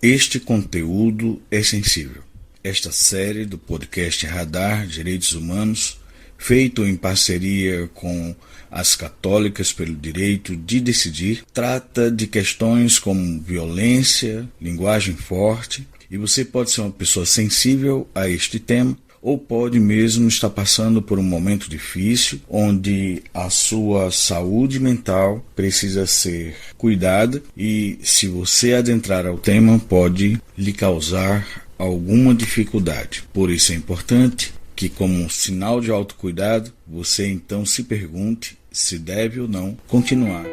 Este conteúdo é sensível. Esta série do podcast Radar Direitos Humanos, feito em parceria com as Católicas pelo Direito de Decidir, trata de questões como violência, linguagem forte, e você pode ser uma pessoa sensível a este tema, ou pode mesmo estar passando por um momento difícil, onde a sua saúde mental precisa ser cuidada e, se você adentrar ao tema, pode lhe causar alguma dificuldade. Por isso é importante que, como um sinal de autocuidado, você então se pergunte se deve ou não continuar.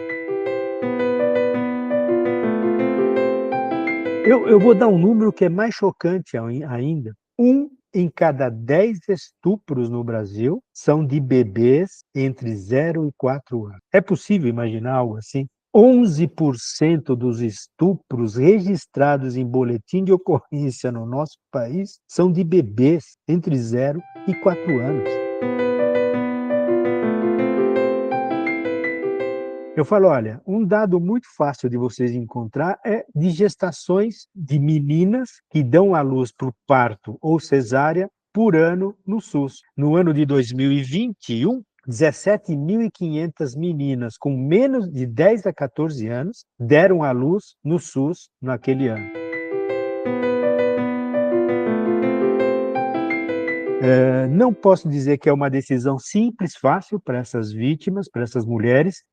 Eu vou dar um número que é mais chocante ainda. 1 em cada 10 estupros no Brasil são de bebês entre 0 e 4 anos. É possível imaginar algo assim? 11% dos estupros registrados em boletim de ocorrência no nosso país são de bebês entre 0 e 4 anos. Eu falo, olha, um dado muito fácil de vocês encontrar é de gestações de meninas que dão à luz por parto ou cesárea por ano no SUS. No ano de 2021, 17.500 meninas com menos de 10 a 14 anos deram à luz no SUS naquele ano. Não posso dizer que é uma decisão simples, fácil para essas vítimas, para essas mulheres.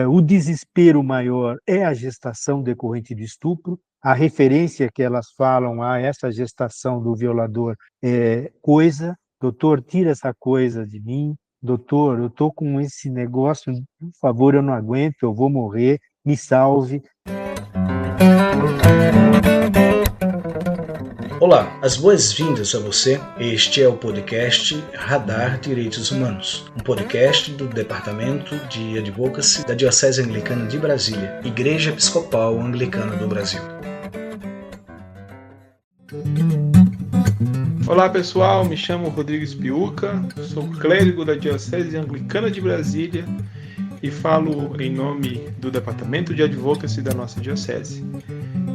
O desespero maior é a gestação decorrente de estupro. A referência que elas falam a essa gestação do violador é coisa. Doutor, tira essa coisa de mim. Doutor, eu estou com esse negócio, por favor, eu não aguento, eu vou morrer, me salve. Olá, as boas-vindas a você. Este é o podcast Radar Direitos Humanos, um podcast do Departamento de Advocacy da Diocese Anglicana de Brasília, Igreja Episcopal Anglicana do Brasil. Olá pessoal, me chamo Rodrigues Piuca, sou clérigo da Diocese Anglicana de Brasília e falo em nome do Departamento de Advocacy da nossa Diocese.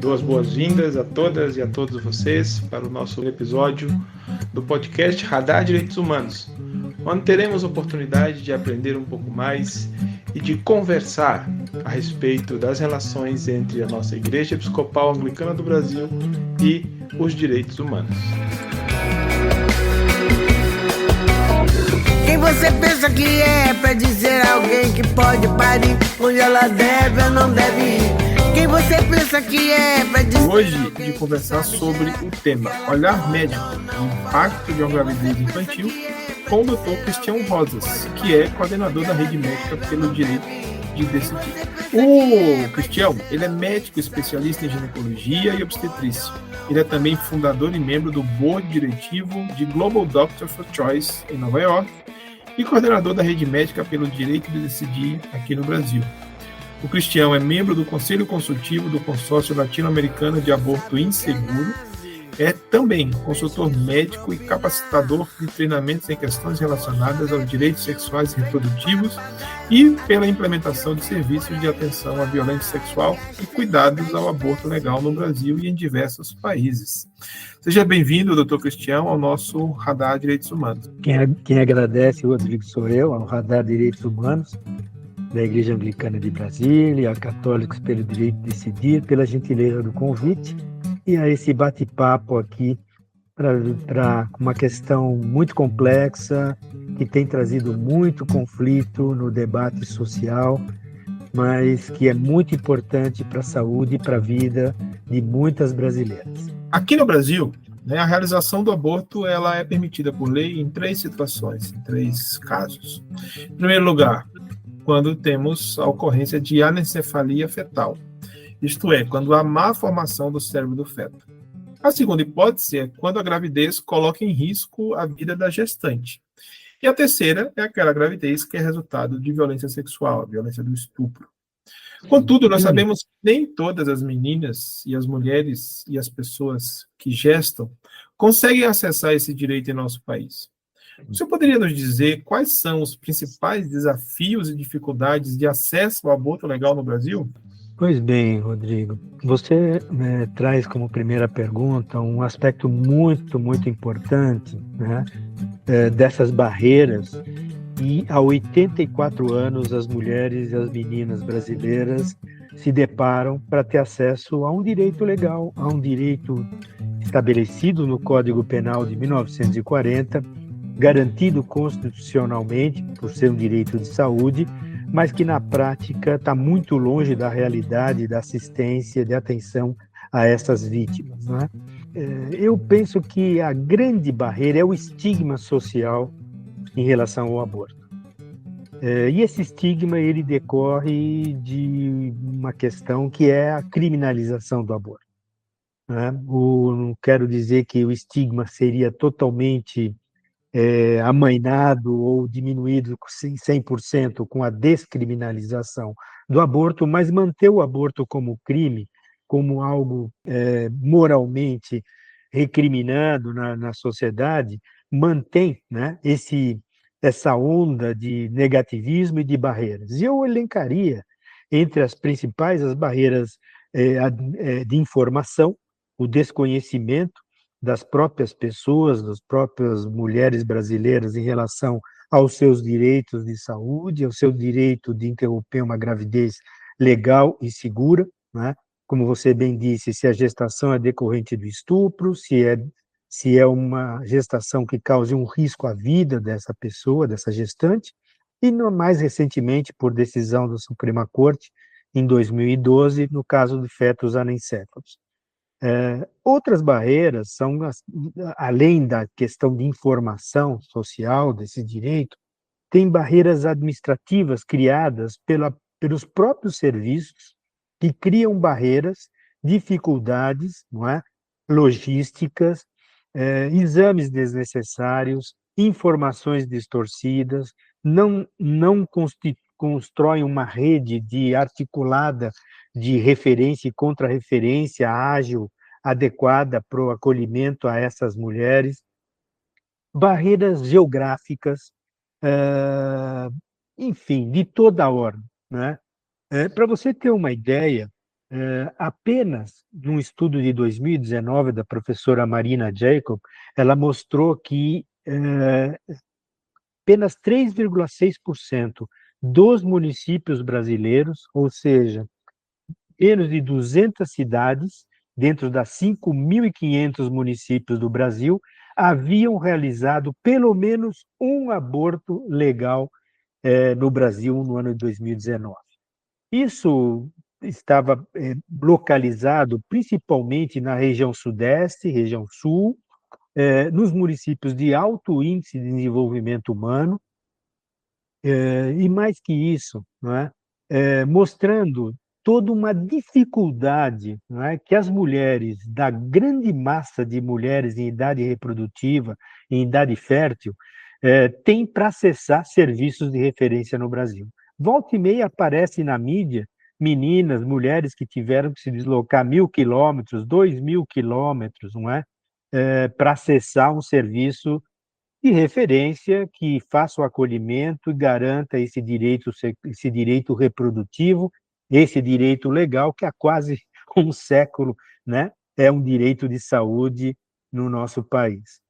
Dou as boas-vindas a todas e a todos vocês para o nosso episódio do podcast Radar Direitos Humanos, onde teremos a oportunidade de aprender um pouco mais e de conversar a respeito das relações entre a nossa Igreja Episcopal Anglicana do Brasil e os direitos humanos. Quem você pensa que é para dizer a alguém que pode parir onde ela deve ou não deve ir? Quem você pensa que é para dizer... Hoje, de conversar sobre o tema Olhar Médico, o impacto de uma gravidez infantil, com o Dr. Cristião Rosas, que é coordenador da Rede Médica pelo Direito de Decidir. O Cristião, ele é médico especialista em ginecologia e obstetrícia. Ele é também fundador e membro do Board Diretivo de Global Doctor for Choice, em Nova York, e coordenador da Rede Médica pelo Direito de Decidir aqui no Brasil. O Cristião é membro do Conselho Consultivo do Consórcio Latino-Americano de Aborto Inseguro, é também consultor médico e capacitador de treinamentos em questões relacionadas aos direitos sexuais e reprodutivos e pela implementação de serviços de atenção à violência sexual e cuidados ao aborto legal no Brasil e em diversos países. Seja bem-vindo, doutor Cristião, ao nosso Radar Direitos Humanos. Quem agradece, Rodrigo, sou eu, ao Radar Direitos Humanos, da Igreja Anglicana de Brasília, a Católicos pelo Direito de Decidir, pela gentileza do convite e a esse bate-papo aqui para uma questão muito complexa, que tem trazido muito conflito no debate social, mas que é muito importante para a saúde e para a vida de muitas brasileiras. Aqui no Brasil, a realização do aborto ela é permitida por lei em 3 situações, em 3 casos. Em primeiro lugar, quando temos a ocorrência de anencefalia fetal, isto é, quando há má formação do cérebro do feto. A segunda hipótese é quando a gravidez coloca em risco a vida da gestante. E a terceira é aquela gravidez que é resultado de violência sexual, a violência do estupro. Contudo, nós sabemos que nem todas as meninas e as mulheres e as pessoas que gestam conseguem acessar esse direito em nosso país. O senhor poderia nos dizer quais são os principais desafios e dificuldades de acesso ao aborto legal no Brasil? Pois bem, Rodrigo, você traz como primeira pergunta um aspecto muito, muito importante, né, dessas barreiras. E há 84 anos, as mulheres e as meninas brasileiras se deparam para ter acesso a um direito legal, a um direito estabelecido no Código Penal de 1940, garantido constitucionalmente por ser um direito de saúde, mas que na prática está muito longe da realidade da assistência, de atenção a essas vítimas, né? Eu penso que a grande barreira é o estigma social em relação ao aborto. E esse estigma ele decorre de uma questão que é a criminalização do aborto, né? Não quero dizer que o estigma seria totalmente amainado ou diminuído 100% com a descriminalização do aborto, mas manter o aborto como crime, como algo moralmente recriminado na sociedade, mantém, né, essa onda de negativismo e de barreiras. E eu elencaria entre as principais as barreiras de informação, o desconhecimento das próprias pessoas, das próprias mulheres brasileiras em relação aos seus direitos de saúde, ao seu direito de interromper uma gravidez legal e segura, né? Como você bem disse, se a gestação é decorrente do estupro, se é uma gestação que cause um risco à vida dessa pessoa, dessa gestante, e mais recentemente, por decisão da Suprema Corte, em 2012, no caso de fetos anencéfalos. Outras barreiras são, além da questão de informação social desse direito, tem barreiras administrativas criadas pelos próprios serviços que criam barreiras, dificuldades, não é? Logísticas, exames desnecessários, informações distorcidas, não constroem uma rede articulada de referência e contra-referência ágil, adequada para o acolhimento a essas mulheres, barreiras geográficas, enfim, de toda a ordem, né? Para você ter uma ideia, apenas num estudo de 2019 da professora Marina Jacob, ela mostrou que apenas 3,6% dos municípios brasileiros, ou seja, menos de 200 cidades, dentro das 5.500 municípios do Brasil, haviam realizado pelo menos um aborto legal no Brasil no ano de 2019. Isso estava localizado principalmente na região sudeste, região sul, nos municípios de alto índice de desenvolvimento humano, e mais que isso, não é? Mostrando toda uma dificuldade, não é, que as mulheres, da grande massa de mulheres em idade reprodutiva, em idade fértil, têm para acessar serviços de referência no Brasil. Volta e meia aparece na mídia meninas, mulheres que tiveram que se deslocar 1.000 quilômetros, 2.000 quilômetros, não é? Para acessar um serviço de referência que faça o acolhimento e garanta esse direito reprodutivo, esse direito legal que há quase um século, né, é um direito de saúde no nosso país.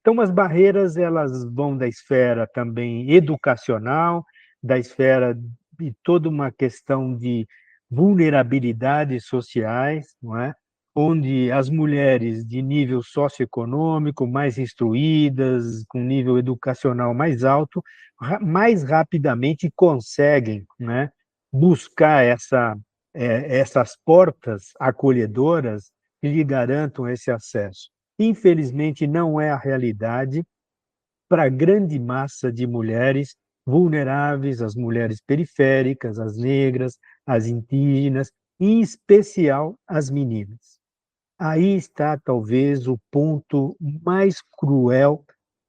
Então, as barreiras elas vão da esfera também educacional, da esfera de toda uma questão de vulnerabilidades sociais, não é? Onde as mulheres de nível socioeconômico mais instruídas, com nível educacional mais alto, mais rapidamente conseguem, né, buscar essas portas acolhedoras que lhe garantam esse acesso. Infelizmente, não é a realidade para a grande massa de mulheres vulneráveis, as mulheres periféricas, as negras, as indígenas, em especial as meninas. Aí está, talvez, o ponto mais cruel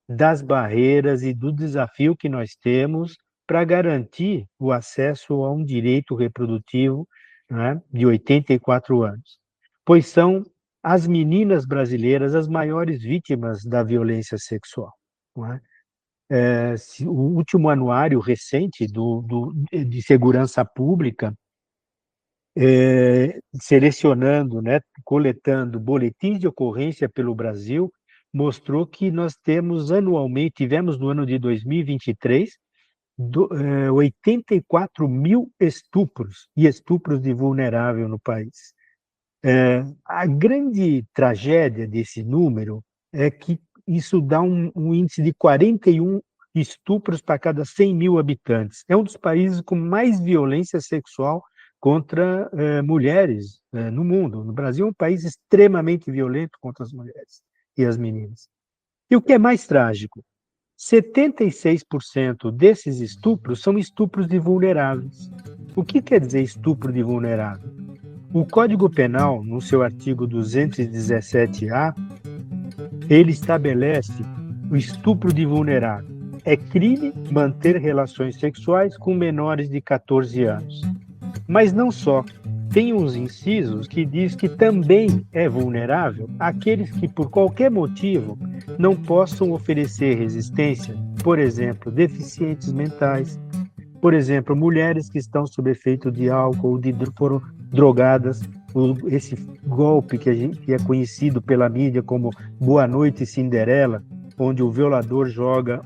das barreiras e do desafio que nós temos para garantir o acesso a um direito reprodutivo, né, de 84 anos, pois são as meninas brasileiras as maiores vítimas da violência sexual, não é? O último anuário recente de segurança pública selecionando, né, coletando boletins de ocorrência pelo Brasil, mostrou que nós tivemos no ano de 2023, 84 mil estupros, e estupros de vulnerável no país. A grande tragédia desse número é que isso dá um índice de 41 estupros para cada 100 mil habitantes. É um dos países com mais violência sexual contra mulheres no mundo. No Brasil é um país extremamente violento contra as mulheres e as meninas. E o que é mais trágico? 76% desses estupros são estupros de vulneráveis. O que quer dizer estupro de vulnerável? O Código Penal, no seu artigo 217-A, ele estabelece o estupro de vulnerável. É crime manter relações sexuais com menores de 14 anos. Mas não só. Tem uns incisos que diz que também é vulnerável aqueles que, por qualquer motivo, não possam oferecer resistência, por exemplo, deficientes mentais, por exemplo, mulheres que estão sob efeito de álcool, foram drogadas, esse golpe que é conhecido pela mídia como Boa Noite Cinderela, onde o violador joga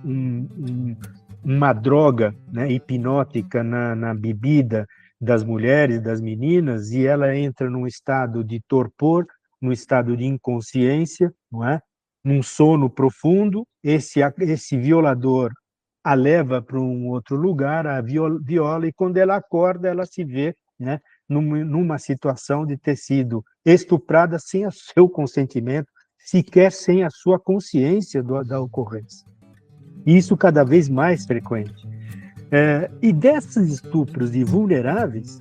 uma droga, né, hipnótica na bebida das mulheres, das meninas, e ela entra num estado de torpor, num estado de inconsciência, não é? Num sono profundo. Esse violador a leva para um outro lugar, a viola, e quando ela acorda, ela se vê, né, numa situação de ter sido estuprada sem o seu consentimento, sequer sem a sua consciência da ocorrência. Isso cada vez mais frequente. E desses estupros de vulneráveis,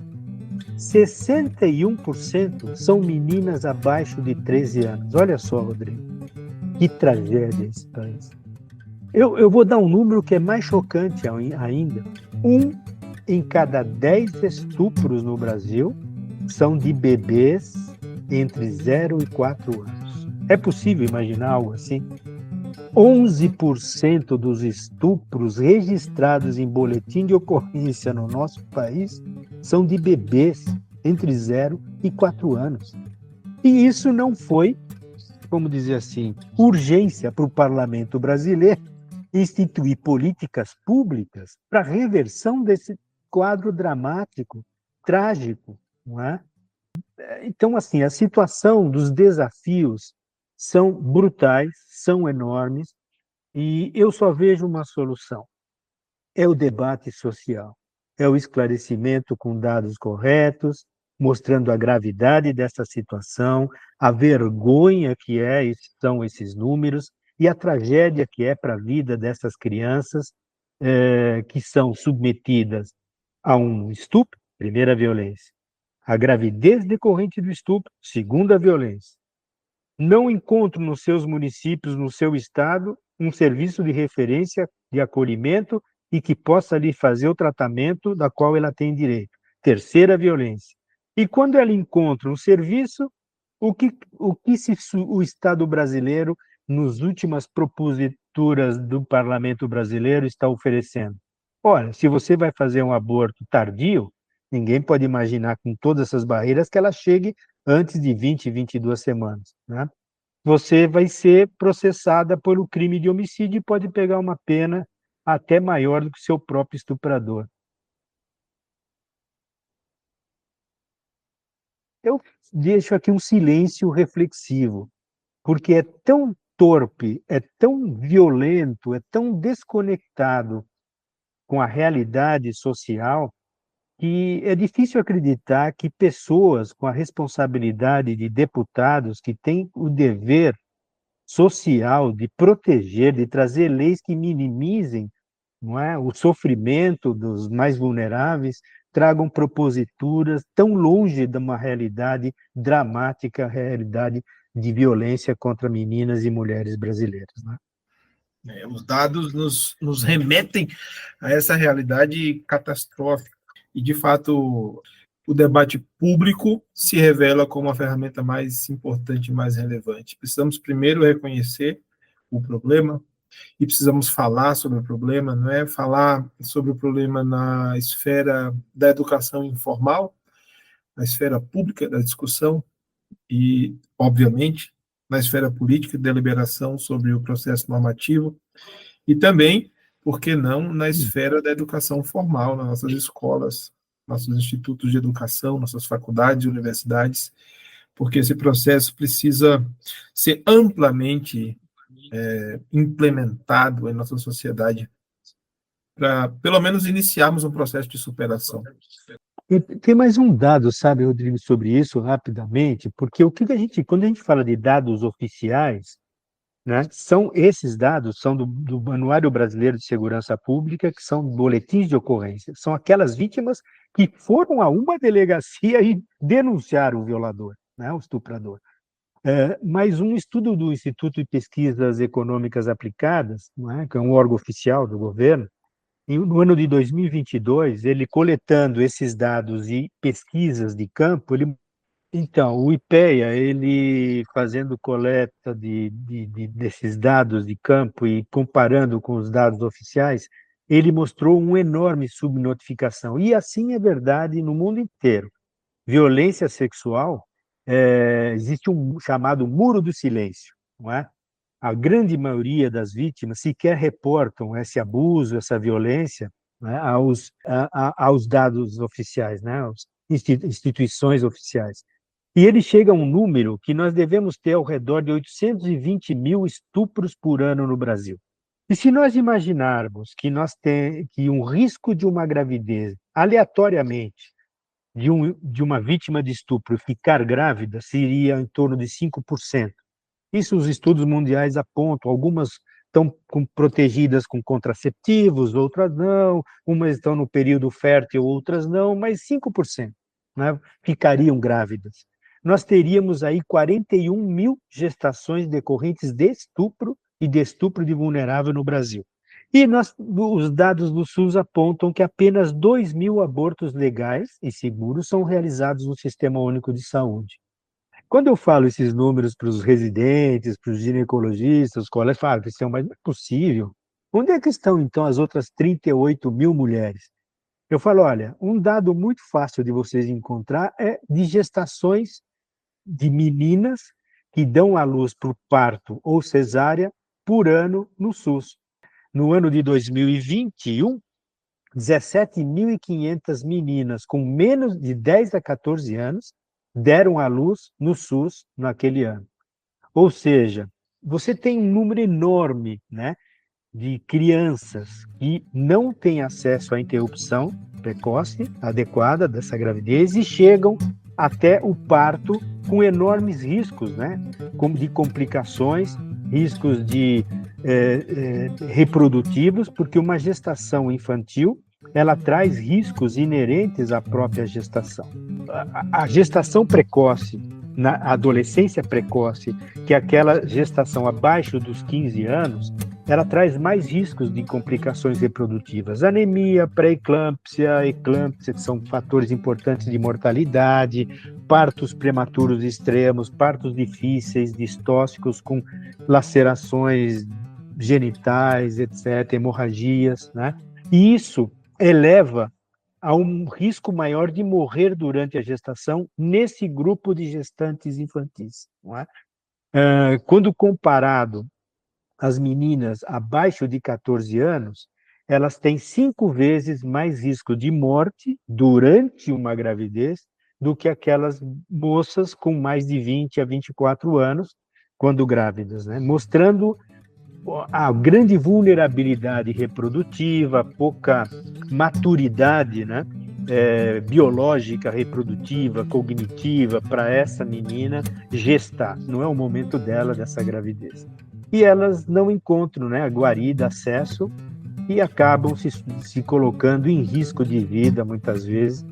61% são meninas abaixo de 13 anos. Olha só, Rodrigo, que tragédia esse país. Eu vou dar um número que é mais chocante ainda. 1 em cada 10 estupros no Brasil são de bebês entre 0 e 4 anos. É possível imaginar algo assim? 11% dos estupros registrados em boletim de ocorrência no nosso país são de bebês entre 0 e 4 anos. E isso não foi, vamos dizer assim, urgência para o parlamento brasileiro instituir políticas públicas para a reversão desse quadro dramático, trágico, não é? Então, assim, a situação dos desafios são brutais, são enormes, e eu só vejo uma solução: é o debate social, é o esclarecimento com dados corretos, mostrando a gravidade dessa situação, a vergonha que são esses números, e a tragédia que é para a vida dessas crianças que são submetidas a um estupro, primeira violência, a gravidez decorrente do estupro, segunda violência. Não encontro nos seus municípios, no seu estado, um serviço de referência de acolhimento e que possa lhe fazer o tratamento da qual ela tem direito. Terceira violência. E quando ela encontra um serviço, o que o Estado brasileiro, nas últimas proposituras do Parlamento brasileiro, está oferecendo? Olha, se você vai fazer um aborto tardio, ninguém pode imaginar, com todas essas barreiras, que ela chegue antes de 20, 22 semanas, né? Você vai ser processada pelo crime de homicídio e pode pegar uma pena até maior do que o seu próprio estuprador. Eu deixo aqui um silêncio reflexivo, porque é tão torpe, é tão violento, é tão desconectado com a realidade social, que é difícil acreditar que pessoas com a responsabilidade de deputados, que têm o dever social de proteger, de trazer leis que minimizem, não é, o sofrimento dos mais vulneráveis, tragam proposituras tão longe de uma realidade dramática, realidade de violência contra meninas e mulheres brasileiras, né? Os dados nos remetem a essa realidade catastrófica. E, de fato, o debate público se revela como a ferramenta mais importante e mais relevante. Precisamos primeiro reconhecer o problema e precisamos falar sobre o problema, não é falar sobre o problema na esfera da educação informal, na esfera pública da discussão e, obviamente, na esfera política de deliberação sobre o processo normativo e também, por que não, na esfera da educação formal, nas nossas escolas, nossos institutos de educação, nossas faculdades e universidades, porque esse processo precisa ser amplamente implementado em nossa sociedade para, pelo menos, iniciarmos um processo de superação. E tem mais um dado, sabe, Rodrigo, sobre isso, rapidamente, porque quando a gente fala de dados oficiais, né, esses dados são do Anuário Brasileiro de Segurança Pública, que são boletins de ocorrência, são aquelas vítimas que foram a uma delegacia e denunciaram o violador, né, o estuprador. Mas um estudo do Instituto de Pesquisas Econômicas Aplicadas, né, que é um órgão oficial do governo, no ano de 2022, ele coletando esses dados e pesquisas de campo, então, o IPEA, ele fazendo coleta desses dados de campo e comparando com os dados oficiais, ele mostrou uma enorme subnotificação. E assim é verdade no mundo inteiro. Violência sexual, existe um chamado muro do silêncio, não é? A grande maioria das vítimas sequer reportam esse abuso, essa violência, né, aos dados oficiais, né, às instituições oficiais. E ele chega a um número que nós devemos ter ao redor de 820 mil estupros por ano no Brasil. E se nós imaginarmos que um risco de uma gravidez, aleatoriamente, de uma vítima de estupro ficar grávida, seria em torno de 5%. Isso os estudos mundiais apontam, algumas estão protegidas com contraceptivos, outras não, umas estão no período fértil, outras não, mas 5%, né, ficariam grávidas. Nós teríamos aí 41 mil gestações decorrentes de estupro e de estupro de vulnerável no Brasil. E os dados do SUS apontam que apenas 2 mil abortos legais e seguros são realizados no Sistema Único de Saúde. Quando eu falo esses números para os residentes, para os ginecologistas, os colegas falam, mas não é possível. Onde é que estão, então, as outras 38 mil mulheres? Eu falo, olha, um dado muito fácil de vocês encontrar é de gestações de meninas que dão à luz por parto ou cesárea por ano no SUS. No ano de 2021, 17.500 meninas com menos de 10 a 14 anos deram à luz no SUS naquele ano. Ou seja, você tem um número enorme, né, de crianças que não têm acesso à interrupção precoce adequada dessa gravidez e chegam até o parto com enormes riscos, né, de complicações, riscos reprodutivos, porque uma gestação infantil ela traz riscos inerentes à própria gestação. A gestação precoce, na adolescência precoce, que é aquela gestação abaixo dos 15 anos, ela traz mais riscos de complicações reprodutivas. Anemia, pré-eclâmpsia, eclâmpsia, que são fatores importantes de mortalidade, partos prematuros extremos, partos difíceis, distóxicos com lacerações genitais, etc., hemorragias, né? E isso eleva a um risco maior de morrer durante a gestação nesse grupo de gestantes infantis, não é? Quando comparado às meninas abaixo de 14 anos, elas têm 5 vezes mais risco de morte durante uma gravidez do que aquelas moças com mais de 20 a 24 anos quando grávidas, né? Mostrando a grande vulnerabilidade reprodutiva, pouca maturidade, né, biológica, reprodutiva, cognitiva para essa menina gestar. Não é o momento dela, dessa gravidez. E elas não encontram, né, a guarida, acesso, e acabam se colocando em risco de vida, muitas vezes,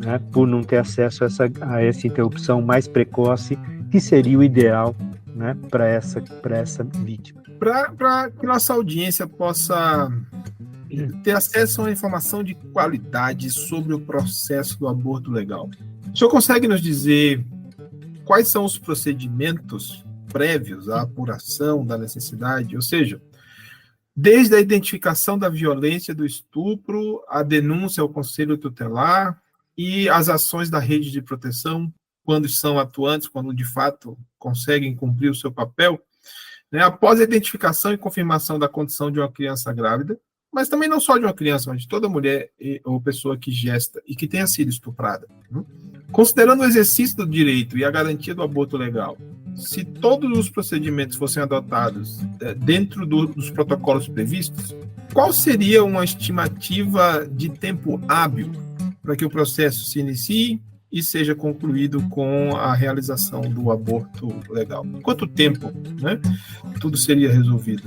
né, por não ter acesso a essa interrupção mais precoce, que seria o ideal, né, para essa vítima. Para que nossa audiência possa ter acesso a uma informação de qualidade sobre o processo do aborto legal, o senhor consegue nos dizer quais são os procedimentos prévios à apuração da necessidade? Ou seja, desde a identificação da violência do estupro, a denúncia ao conselho tutelar, e as ações da rede de proteção, quando são atuantes, quando de fato conseguem cumprir o seu papel, né, após a identificação e confirmação da condição de uma criança grávida, mas também não só de uma criança, mas de toda mulher ou pessoa que gesta e que tenha sido estuprada. Considerando o exercício do direito e a garantia do aborto legal, se todos os procedimentos fossem adotados dentro dos protocolos previstos, qual seria uma estimativa de tempo hábil para que o processo se inicie e seja concluído com a realização do aborto legal? Quanto tempo, né, tudo seria resolvido?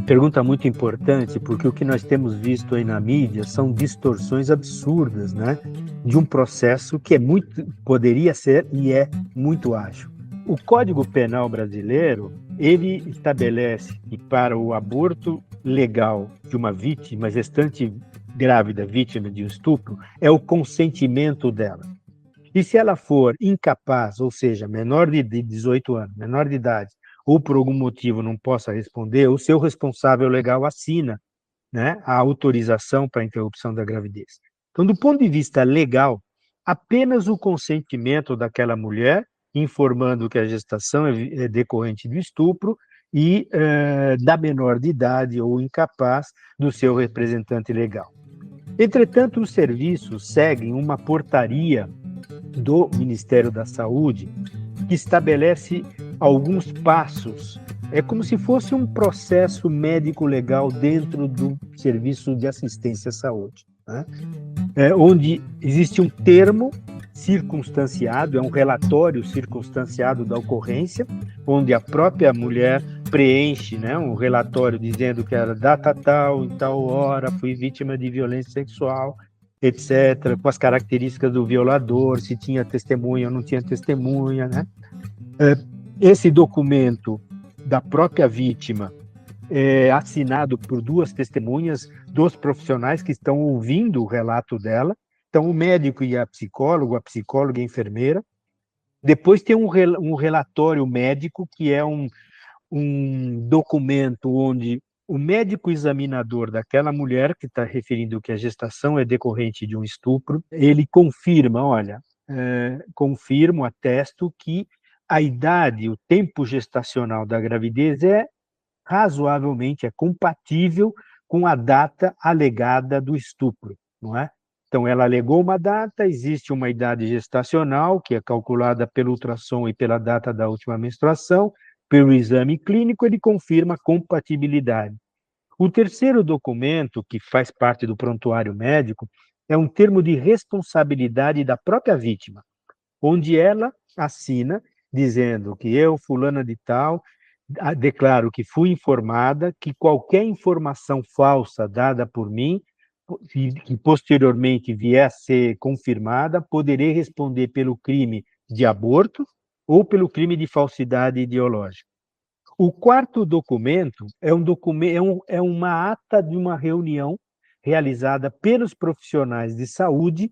Pergunta muito importante, porque o que nós temos visto aí na mídia são distorções absurdas, né, de um processo que poderia ser e é muito ágil. O Código Penal brasileiro, ele estabelece que para o aborto legal de uma vítima, gestante grávida, vítima de um estupro, é o consentimento dela. E se ela for incapaz, ou seja, menor de 18 anos, menor de idade, ou por algum motivo não possa responder, o seu responsável legal assina, né, a autorização para a interrupção da gravidez. Então, do ponto de vista legal, apenas o consentimento daquela mulher, informando que a gestação é decorrente do estupro, e da menor de idade ou incapaz do seu representante legal. Entretanto, os serviços seguem uma portaria do Ministério da Saúde que estabelece alguns passos. É como se fosse um processo médico-legal dentro do serviço de assistência à saúde, né? Onde existe um termo circunstanciado, é um relatório circunstanciado da ocorrência, onde a própria mulher preenche, né, um relatório dizendo que era data tal, em tal hora, fui vítima de violência sexual, etc., com as características do violador, se tinha testemunha ou não tinha testemunha, né? Esse documento da própria vítima é assinado por duas testemunhas, dos profissionais que estão ouvindo o relato dela, então o médico e a psicóloga e a enfermeira. Depois tem um relatório médico, que é um documento onde o médico examinador daquela mulher que está referindo que a gestação é decorrente de um estupro, ele confirma, olha, confirmo, atesto que a idade, o tempo gestacional da gravidez é compatível com a data alegada do estupro, não é? Então, ela alegou uma data, existe uma idade gestacional, que é calculada pelo ultrassom e pela data da última menstruação, pelo exame clínico, ele confirma a compatibilidade. O terceiro documento, que faz parte do prontuário médico, é um termo de responsabilidade da própria vítima, onde ela assina dizendo que eu, fulana de tal, declaro que fui informada que qualquer informação falsa dada por mim, que posteriormente vier a ser confirmada, poderei responder pelo crime de aborto ou pelo crime de falsidade ideológica. O quarto documento é uma ata de uma reunião realizada pelos profissionais de saúde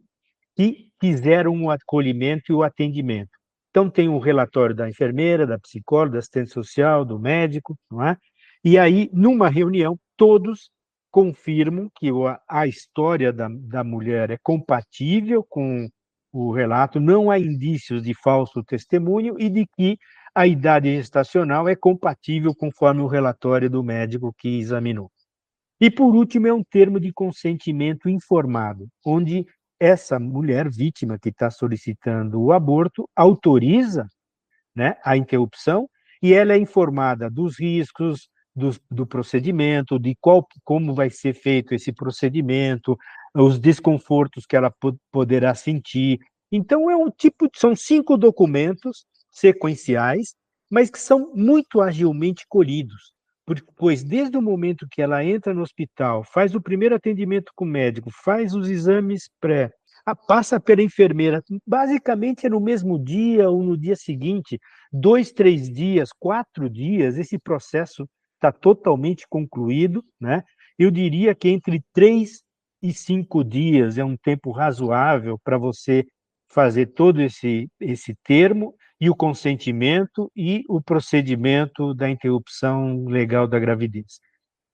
que fizeram o acolhimento e o atendimento. Então, tem o relatório da enfermeira, da psicóloga, da assistente social, do médico, não é? E aí, numa reunião, todos confirmam que a história da mulher é compatível com o relato, não há indícios de falso testemunho e de que a idade gestacional é compatível conforme o relatório do médico que examinou. E, por último, é um termo de consentimento informado, onde essa mulher vítima que está solicitando o aborto autoriza, né, a interrupção, e ela é informada dos riscos do procedimento, de como vai ser feito esse procedimento, os desconfortos que ela poderá sentir. Então, são 5 documentos sequenciais, mas que são muito agilmente colhidos, pois desde o momento que ela entra no hospital, faz o primeiro atendimento com o médico, faz os exames passa pela enfermeira, basicamente é no mesmo dia ou no dia seguinte, 2, 3 dias, 4 dias, esse processo está totalmente concluído, né? Eu diria que entre 3 e 5 dias é um tempo razoável para você fazer todo esse termo e o consentimento e o procedimento da interrupção legal da gravidez.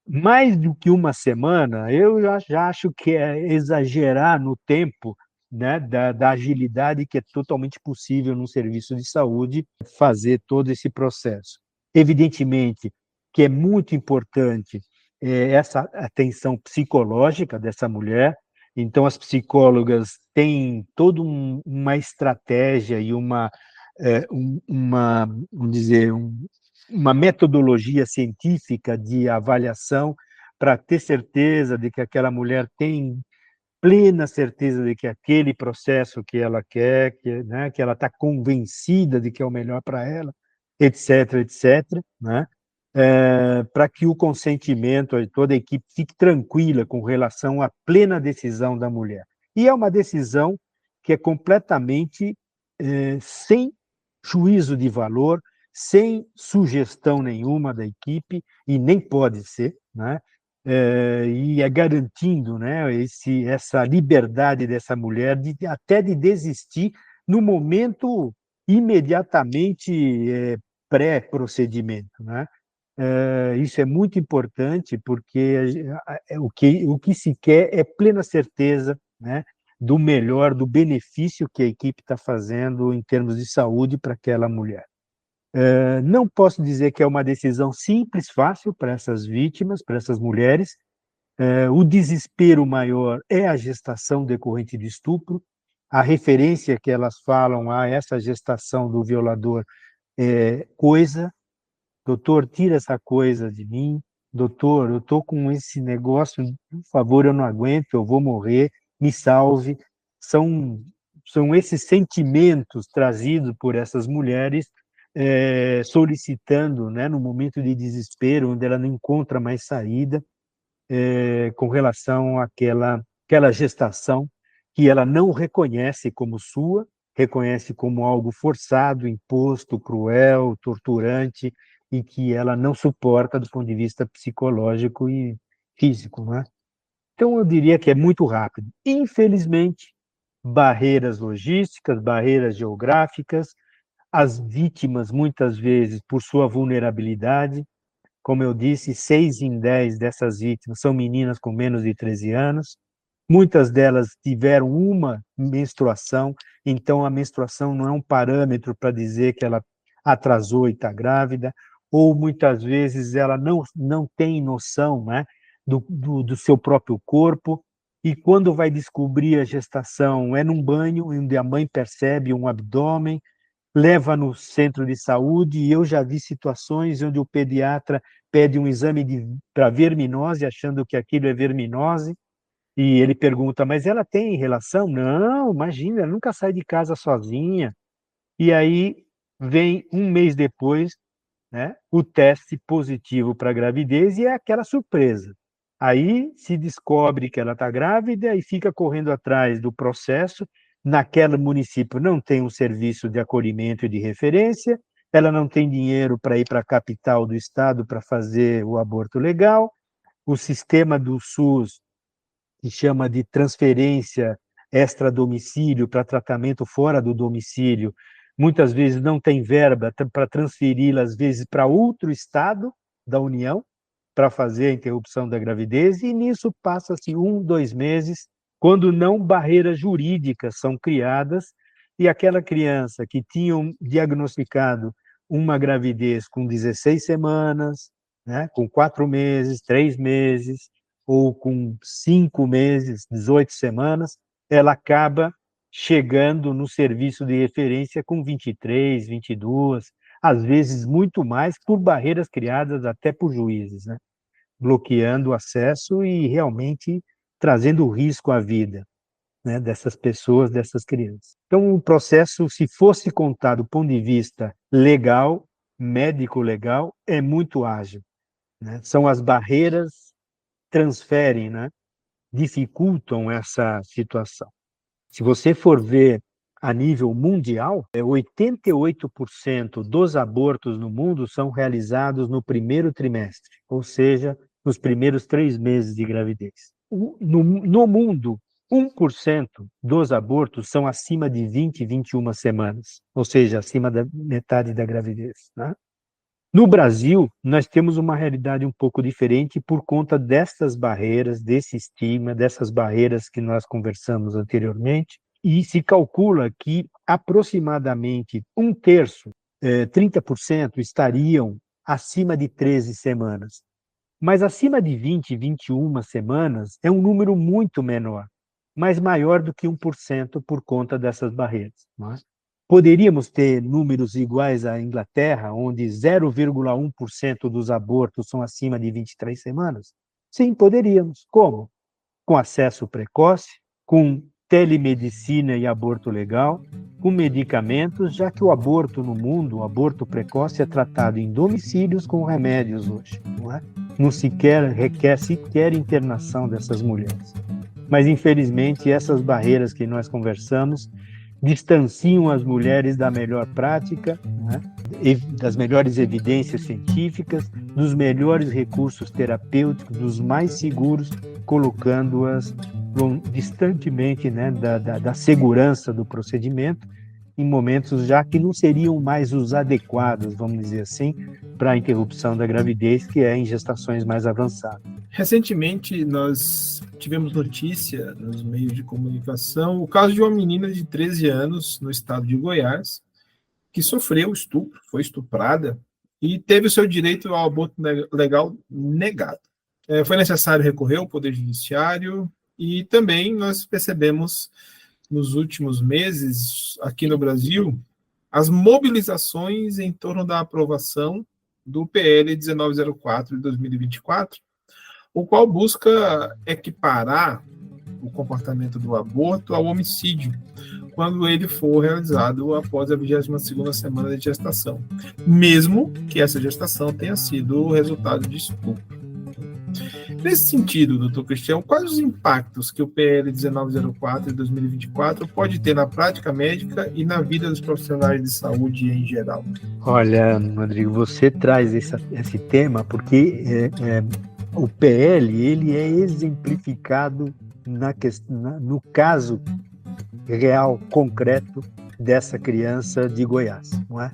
Mais do que uma semana, eu já acho que é exagerar no tempo né, da agilidade que é totalmente possível num serviço de saúde fazer todo esse processo. Evidentemente que é muito importante essa atenção psicológica dessa mulher. Então, as psicólogas têm toda uma estratégia e vamos dizer, uma metodologia científica de avaliação para ter certeza de que aquela mulher tem plena certeza de que aquele processo que ela quer, né, que ela está convencida de que é o melhor para ela, etc., etc., né? Para que o consentimento de toda a equipe fique tranquila com relação à plena decisão da mulher. E é uma decisão que é completamente sem juízo de valor, sem sugestão nenhuma da equipe, e nem pode ser, né? E é garantindo, né, essa liberdade dessa mulher até de desistir no momento imediatamente pré-procedimento, né? Isso é muito importante porque o que se quer é plena certeza, né, do melhor, do benefício que a equipe está fazendo em termos de saúde para aquela mulher. Não posso dizer que é uma decisão simples, fácil para essas vítimas, para essas mulheres. O desespero maior é a gestação decorrente de estupro. A referência que elas falam a essa gestação do violador é coisa. Doutor, tira essa coisa de mim. Doutor, eu estou com esse negócio, por favor, eu não aguento, eu vou morrer, me salve. São esses sentimentos trazidos por essas mulheres solicitando, né, no momento de desespero, onde ela não encontra mais saída, com relação àquela gestação que ela não reconhece como sua, reconhece como algo forçado, imposto, cruel, torturante, e que ela não suporta do ponto de vista psicológico e físico, né? Então, eu diria que é muito rápido. Infelizmente, barreiras logísticas, barreiras geográficas, as vítimas, muitas vezes, por sua vulnerabilidade, como eu disse, 6 em 10 dessas vítimas são meninas com menos de 13 anos, muitas delas tiveram uma menstruação, então a menstruação não é um parâmetro para dizer que ela atrasou e está grávida, ou muitas vezes ela não tem noção, né, do seu próprio corpo, e quando vai descobrir a gestação é num banho, onde a mãe percebe um abdômen, leva no centro de saúde, e eu já vi situações onde o pediatra pede um exame para verminose, achando que aquilo é verminose, e ele pergunta, mas ela tem relação? Não, imagina, ela nunca sai de casa sozinha. E aí vem um mês depois, né, o teste positivo para gravidez e é aquela surpresa. Aí se descobre que ela está grávida e fica correndo atrás do processo. Naquele município não tem um serviço de acolhimento e de referência, ela não tem dinheiro para ir para a capital do estado para fazer o aborto legal, o sistema do SUS, que chama de transferência extra-domicílio para tratamento fora do domicílio, muitas vezes não tem verba para transferi-la, às vezes, para outro estado da União, para fazer a interrupção da gravidez, e nisso passa-se 1, 2 meses, quando não barreiras jurídicas são criadas, e aquela criança que tinha diagnosticado uma gravidez com 16 semanas, né, com 4 meses, 3 meses, ou com 5 meses, 18 semanas, ela acaba chegando no serviço de referência com 23, 22, às vezes muito mais, por barreiras criadas até por juízes, né? Bloqueando o acesso e realmente trazendo risco à vida, né, dessas pessoas, dessas crianças. Então, o processo, se fosse contado do ponto de vista legal, médico-legal, é muito ágil, né? São as barreiras que transferem, né, dificultam essa situação. Se você for ver a nível mundial, 88% dos abortos no mundo são realizados no primeiro trimestre, ou seja, nos primeiros 3 meses de gravidez. No mundo, 1% dos abortos são acima de 20, 21 semanas, ou seja, acima da metade da gravidez, né? No Brasil, nós temos uma realidade um pouco diferente por conta dessas barreiras, desse estigma, dessas barreiras que nós conversamos anteriormente, E se calcula que aproximadamente um terço, 30%, estariam acima de 13 semanas. Mas acima de 20, 21 semanas é um número muito menor, mas maior do que 1% por conta dessas barreiras. Não é? Poderíamos ter números iguais à Inglaterra, onde 0,1% dos abortos são acima de 23 semanas? Sim, poderíamos. Como? Com acesso precoce, com telemedicina e aborto legal, com medicamentos, já que o aborto no mundo, o aborto precoce, é tratado em domicílios com remédios hoje. Não é? Não requer sequer internação dessas mulheres. Mas, infelizmente, essas barreiras que nós conversamos distanciam as mulheres da melhor prática, né? Das melhores evidências científicas, dos melhores recursos terapêuticos, dos mais seguros, colocando-as distantemente, né, da segurança do procedimento, em momentos já que não seriam mais os adequados, vamos dizer assim, para a interrupção da gravidez, que é em gestações mais avançadas. Recentemente, nós tivemos notícia nos meios de comunicação o caso de uma menina de 13 anos no estado de Goiás que sofreu estupro, foi estuprada e teve o seu direito ao aborto legal negado. Foi necessário recorrer ao Poder Judiciário e também nós percebemos nos últimos meses, aqui no Brasil, as mobilizações em torno da aprovação do PL 1904 de 2024, o qual busca equiparar o comportamento do aborto ao homicídio, quando ele for realizado após a 22ª semana de gestação, mesmo que essa gestação tenha sido o resultado de estupro. Nesse sentido, doutor Cristiano, quais os impactos que o PL 1904 de 2024 pode ter na prática médica e na vida dos profissionais de saúde em geral? Olha, Rodrigo, você traz esse tema porque o PL ele é exemplificado no caso real, concreto, dessa criança de Goiás, não é?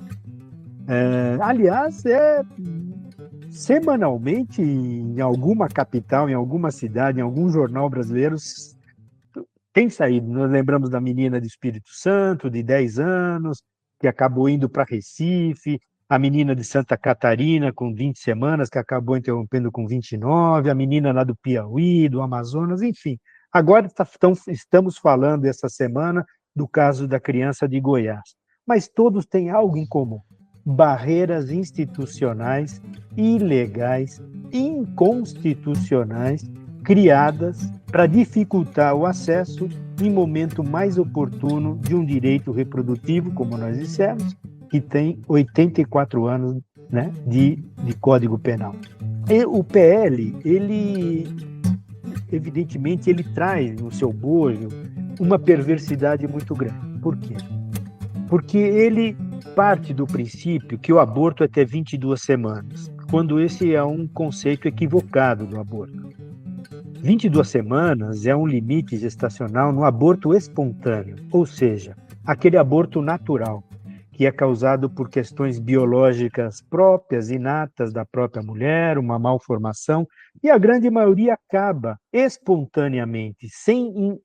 Aliás, semanalmente, em alguma capital, em alguma cidade, em algum jornal brasileiro, tem saído. Nós lembramos da menina do Espírito Santo, de 10 anos, que acabou indo para Recife, a menina de Santa Catarina, com 20 semanas, que acabou interrompendo com 29, a menina lá do Piauí, do Amazonas, enfim. Agora estamos falando essa semana do caso da criança de Goiás. Mas todos têm algo em comum: barreiras institucionais, ilegais, inconstitucionais, criadas para dificultar o acesso em momento mais oportuno de um direito reprodutivo, como nós dissemos, que tem 84 anos, né, de Código Penal. E o PL, evidentemente, ele traz no seu bojo uma perversidade muito grande. Por quê? Porque ele parte do princípio que o aborto é até 22 semanas, quando esse é um conceito equivocado do aborto. 22 semanas é um limite gestacional no aborto espontâneo, ou seja, aquele aborto natural, que é causado por questões biológicas próprias, inatas da própria mulher, uma malformação, e a grande maioria acaba espontaneamente, sem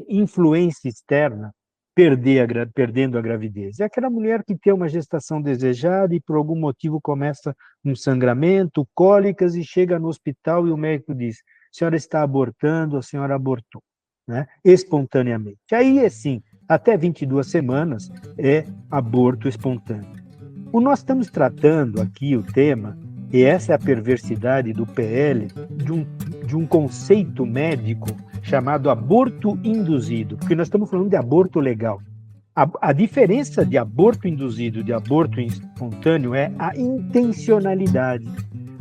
influência externa, perdendo a gravidez. É aquela mulher que tem uma gestação desejada e por algum motivo começa um sangramento, cólicas e chega no hospital e o médico diz: a senhora está abortando, a senhora abortou, né? Espontaneamente. Aí, assim, até 22 semanas é aborto espontâneo. Nós estamos tratando aqui o tema, e essa é a perversidade do PL, de um conceito médico chamado aborto induzido, porque nós estamos falando de aborto legal. A diferença de aborto induzido e de aborto espontâneo é a intencionalidade.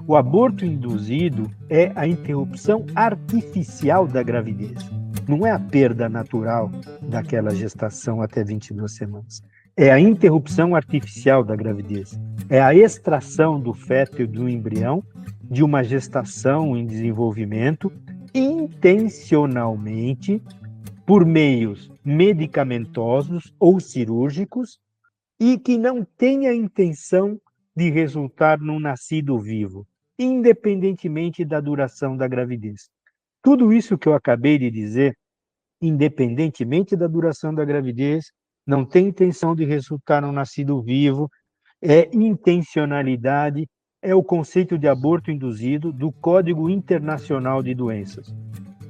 O aborto induzido é a interrupção artificial da gravidez. Não é a perda natural daquela gestação até 22 semanas. É a interrupção artificial da gravidez. É a extração do feto e do embrião de uma gestação em desenvolvimento intencionalmente por meios medicamentosos ou cirúrgicos e que não tem a intenção de resultar num nascido vivo, independentemente da duração da gravidez. Tudo isso que eu acabei de dizer independentemente da duração da gravidez, não tem intenção de resultar no nascido vivo, é intencionalidade, é o conceito de aborto induzido do Código Internacional de Doenças.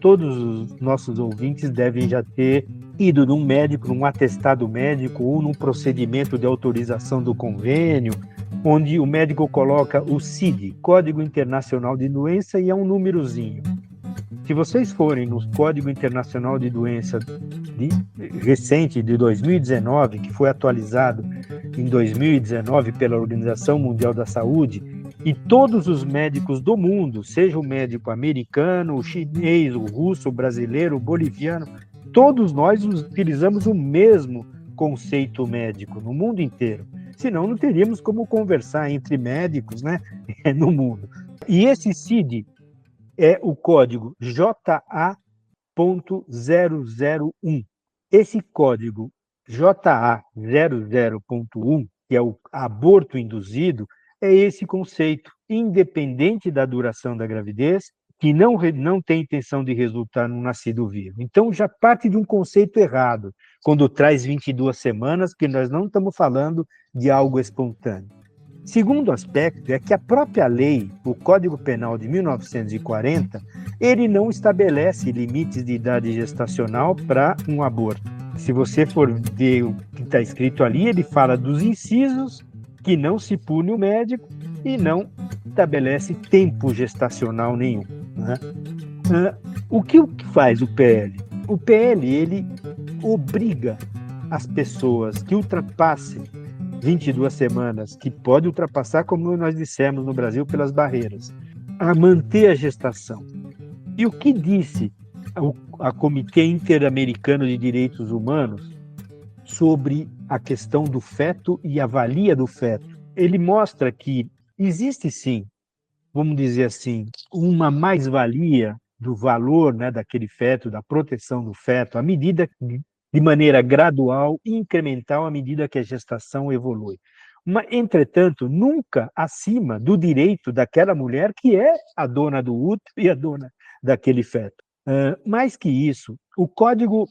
Todos os nossos ouvintes devem já ter ido num médico, num atestado médico ou num procedimento de autorização do convênio, onde o médico coloca o CID, Código Internacional de Doença, e é um númerozinho. Se vocês forem no Código Internacional de Doença recente, de 2019, que foi atualizado em 2019 pela Organização Mundial da Saúde, e todos os médicos do mundo, seja o médico americano, o chinês, o russo, o brasileiro, o boliviano, todos nós utilizamos o mesmo conceito médico no mundo inteiro. Senão não teríamos como conversar entre médicos, né, no mundo. E esse CID é o código JA.001. Esse código JA00.1, que é o aborto induzido, é esse conceito, independente da duração da gravidez, que não tem intenção de resultar no nascido vivo. Então, já parte de um conceito errado, quando traz 22 semanas, porque nós não estamos falando de algo espontâneo. Segundo aspecto é que a própria lei, o Código Penal de 1940, ele não estabelece limites de idade gestacional para um aborto. Se você for ver o que está escrito ali, ele fala dos incisos, que não se pune o médico e não estabelece tempo gestacional nenhum, né? O que faz o PL? O PL, ele obriga as pessoas que ultrapassem 22 semanas, que pode ultrapassar, como nós dissemos no Brasil, pelas barreiras, a manter a gestação. E o que disse a Comitê Interamericano de Direitos Humanos sobre a questão do feto e a valia do feto? Ele mostra que existe sim, vamos dizer assim, uma mais-valia do valor, né, daquele feto, da proteção do feto, à medida de maneira gradual e incremental à medida que a gestação evolui. Entretanto, nunca acima do direito daquela mulher que é a dona do útero e a dona daquele feto. Mais que isso, o Código,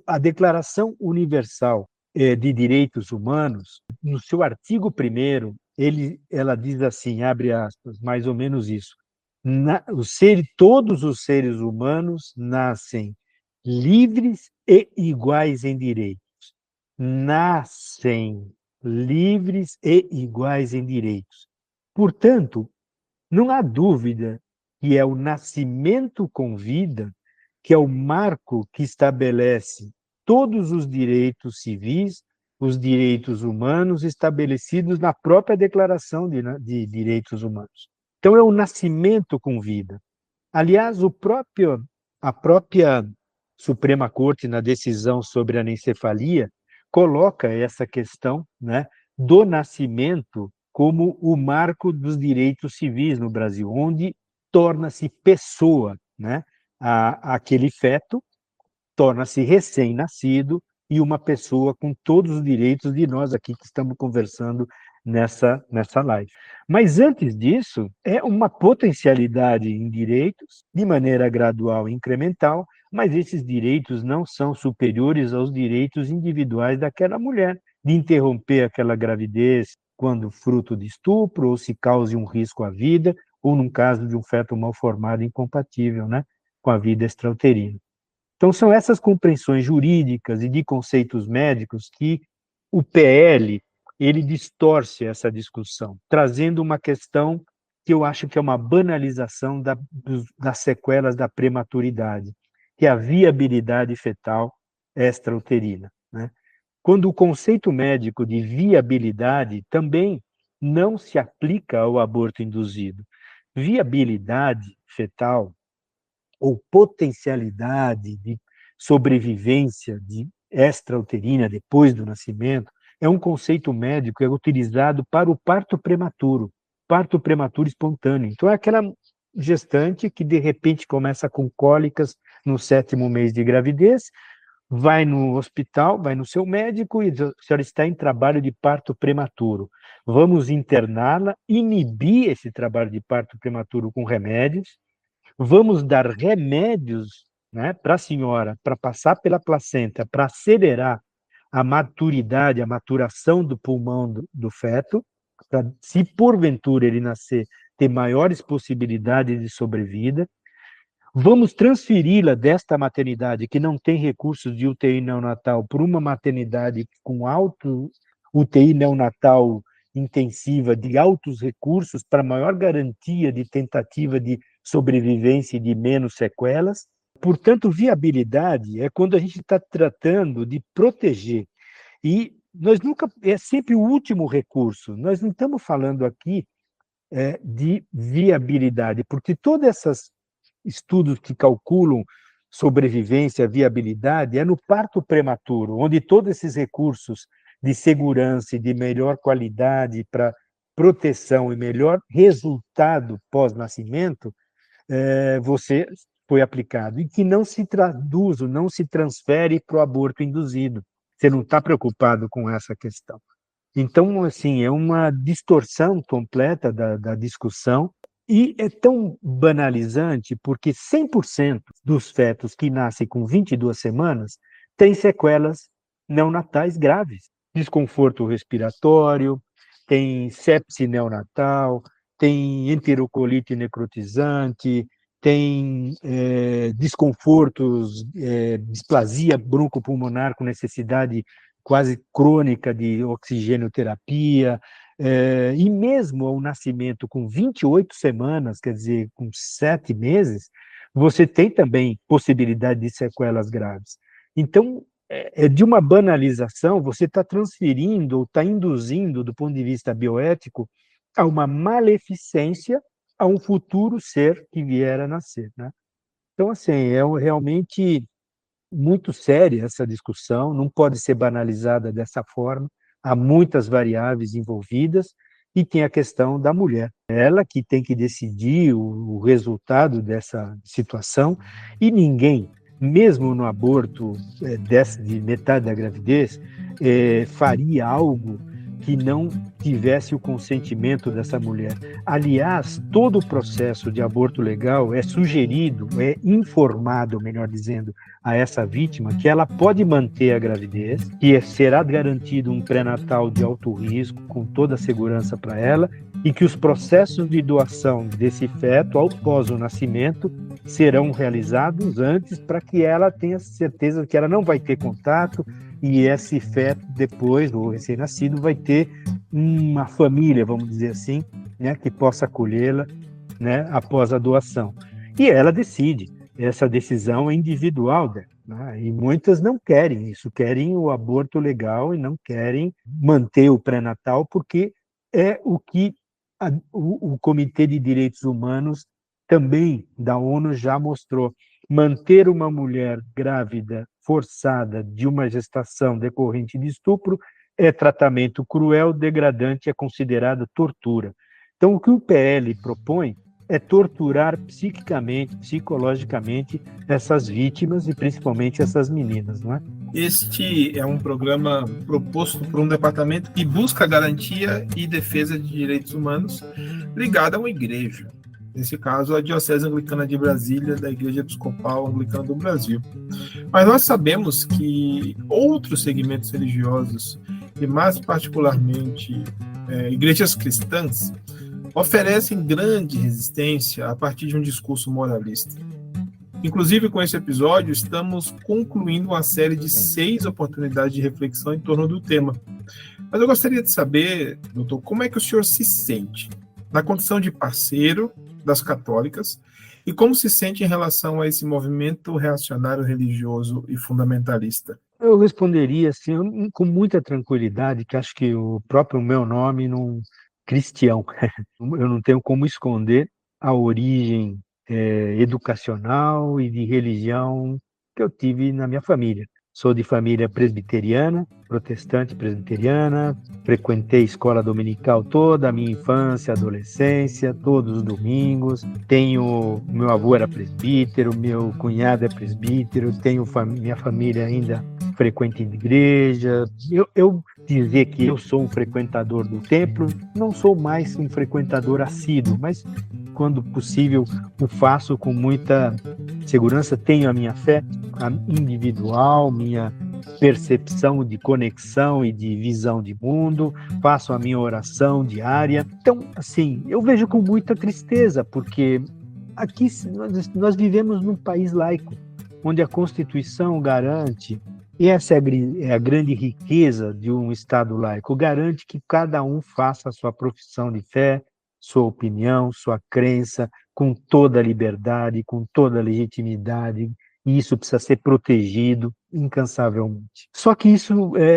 a Declaração Universal de Direitos Humanos, no seu artigo 1º, ela diz assim, abre aspas, mais ou menos isso: todos os seres humanos nascem livres e iguais em direitos. Nascem livres e iguais em direitos. Portanto, não há dúvida que é o nascimento com vida que é o marco que estabelece todos os direitos civis, os direitos humanos estabelecidos na própria Declaração de Direitos Humanos. Então, é o nascimento com vida. Aliás, a própria Suprema Corte, na decisão sobre a anencefalia, coloca essa questão, né, do nascimento como o marco dos direitos civis no Brasil, onde torna-se pessoa, né, aquele feto, torna-se recém-nascido e uma pessoa com todos os direitos de nós aqui que estamos conversando nessa live. Mas antes disso, é uma potencialidade em direitos, de maneira gradual e incremental, mas esses direitos não são superiores aos direitos individuais daquela mulher, de interromper aquela gravidez quando fruto de estupro, ou se cause um risco à vida, ou num caso de um feto mal formado incompatível, né, com a vida extrauterina. Então, são essas compreensões jurídicas e de conceitos médicos que o PL ele distorce essa discussão, trazendo uma questão que eu acho que é uma banalização das sequelas da prematuridade, que é a viabilidade fetal extrauterina, né? Quando o conceito médico de viabilidade também não se aplica ao aborto induzido. Viabilidade fetal ou potencialidade de sobrevivência de extrauterina depois do nascimento é um conceito médico que é utilizado para o parto prematuro espontâneo. Então, é aquela gestante que, de repente, começa com cólicas no 7º mês de gravidez, vai no hospital, vai no seu médico e diz: a senhora está em trabalho de parto prematuro. Vamos interná-la, inibir esse trabalho de parto prematuro com remédios, vamos dar remédios né, para a senhora, para passar pela placenta, para acelerar a maturidade, a maturação do pulmão do feto, para, se porventura ele nascer, ter maiores possibilidades de sobrevida. Vamos transferi-la desta maternidade que não tem recursos de UTI neonatal para uma maternidade com alto UTI neonatal intensiva, de altos recursos, para maior garantia de tentativa de sobrevivência e de menos sequelas. Portanto, viabilidade é quando a gente está tratando de proteger. E nós nunca, é sempre o último recurso. Nós não estamos falando aqui de viabilidade, porque todos esses estudos que calculam sobrevivência, viabilidade, é no parto prematuro, onde todos esses recursos de segurança e de melhor qualidade para proteção e melhor resultado pós-nascimento, você foi aplicado, e que não se traduz, não se transfere para o aborto induzido. Você não está preocupado com essa questão. Então, assim, é uma distorção completa da discussão, e é tão banalizante porque 100% dos fetos que nascem com 22 semanas têm sequelas neonatais graves. Desconforto respiratório, tem sepse neonatal, tem enterocolite necrotizante, tem desconfortos, displasia broncopulmonar com necessidade quase crônica de oxigenoterapia, e mesmo ao nascimento com 28 semanas, quer dizer, com 7 meses, você tem também possibilidade de sequelas graves. Então, de uma banalização, você está transferindo ou está induzindo, do ponto de vista bioético, a uma maleficência a um futuro ser que vier a nascer, né? Então, assim, é realmente muito séria essa discussão, não pode ser banalizada dessa forma, há muitas variáveis envolvidas, e tem a questão da mulher. Ela que tem que decidir o resultado dessa situação, e ninguém, mesmo no aborto de metade da gravidez, faria algo que não tivesse o consentimento dessa mulher. Aliás, todo o processo de aborto legal é sugerido, é informado, melhor dizendo, a essa vítima que ela pode manter a gravidez, que será garantido um pré-natal de alto risco, com toda a segurança para ela, e que os processos de doação desse feto, após o nascimento, serão realizados antes, para que ela tenha certeza que ela não vai ter contato, e esse feto, depois do recém-nascido, vai ter uma família, vamos dizer assim, né, que possa acolhê-la, né, após a doação. E ela decide, essa decisão é individual dela, né, e muitas não querem isso, querem o aborto legal e não querem manter o pré-natal, porque é o que o Comitê de Direitos Humanos também da ONU já mostrou. Manter uma mulher grávida forçada de uma gestação decorrente de estupro é tratamento cruel, degradante, é considerado tortura. Então, o que o PL propõe é torturar psiquicamente, psicologicamente essas vítimas e principalmente essas meninas, não é? Este é um programa proposto por um departamento que busca garantia e defesa de direitos humanos ligado a uma igreja. Nesse caso, a Diocese Anglicana de Brasília, da Igreja Episcopal Anglicana do Brasil. Mas nós sabemos que outros segmentos religiosos, e mais particularmente igrejas cristãs, oferecem grande resistência a partir de um discurso moralista. Inclusive, com esse episódio, estamos concluindo uma série de 6 oportunidades de reflexão em torno do tema. Mas eu gostaria de saber, doutor, como é que o senhor se sente na condição de parceiro das católicas e como se sente em relação a esse movimento reacionário religioso e fundamentalista? Eu responderia assim, com muita tranquilidade, que acho que o próprio meu nome não cristão. Eu não tenho como esconder a origem educacional e de religião que eu tive na minha família. Sou de família presbiteriana, protestante presbiteriana, frequentei escola dominical toda a minha infância, adolescência, todos os domingos. Meu avô era presbítero, meu cunhado é presbítero, minha família ainda frequenta igreja. Eu dizer que eu sou um frequentador do templo, não sou mais um frequentador assíduo, mas quando possível o faço com muita segurança, tenho a minha fé a individual, minha percepção de conexão e de visão de mundo, faço a minha oração diária. Então, assim, eu vejo com muita tristeza, porque aqui nós vivemos num país laico, onde a Constituição garante, e essa é a grande riqueza de um Estado laico, garante que cada um faça a sua profissão de fé, sua opinião, sua crença, com toda a liberdade, com toda a legitimidade, e isso precisa ser protegido incansavelmente. Só que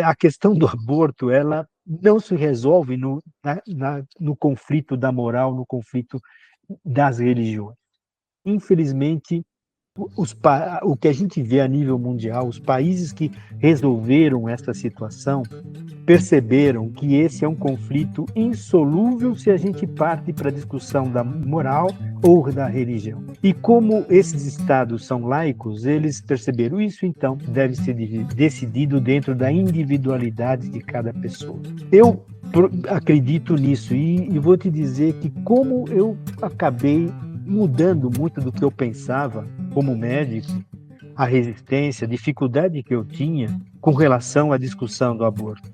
a questão do aborto, ela não se resolve no conflito da moral, no conflito das religiões. Infelizmente, o que a gente vê a nível mundial, os países que resolveram essa situação perceberam que esse é um conflito insolúvel se a gente parte para a discussão da moral ou da religião. E como esses estados são laicos, eles perceberam isso, então deve ser decidido dentro da individualidade de cada pessoa. Eu acredito nisso e vou te dizer que como eu acabei mudando muito do que eu pensava como médico, a resistência, a dificuldade que eu tinha com relação à discussão do aborto.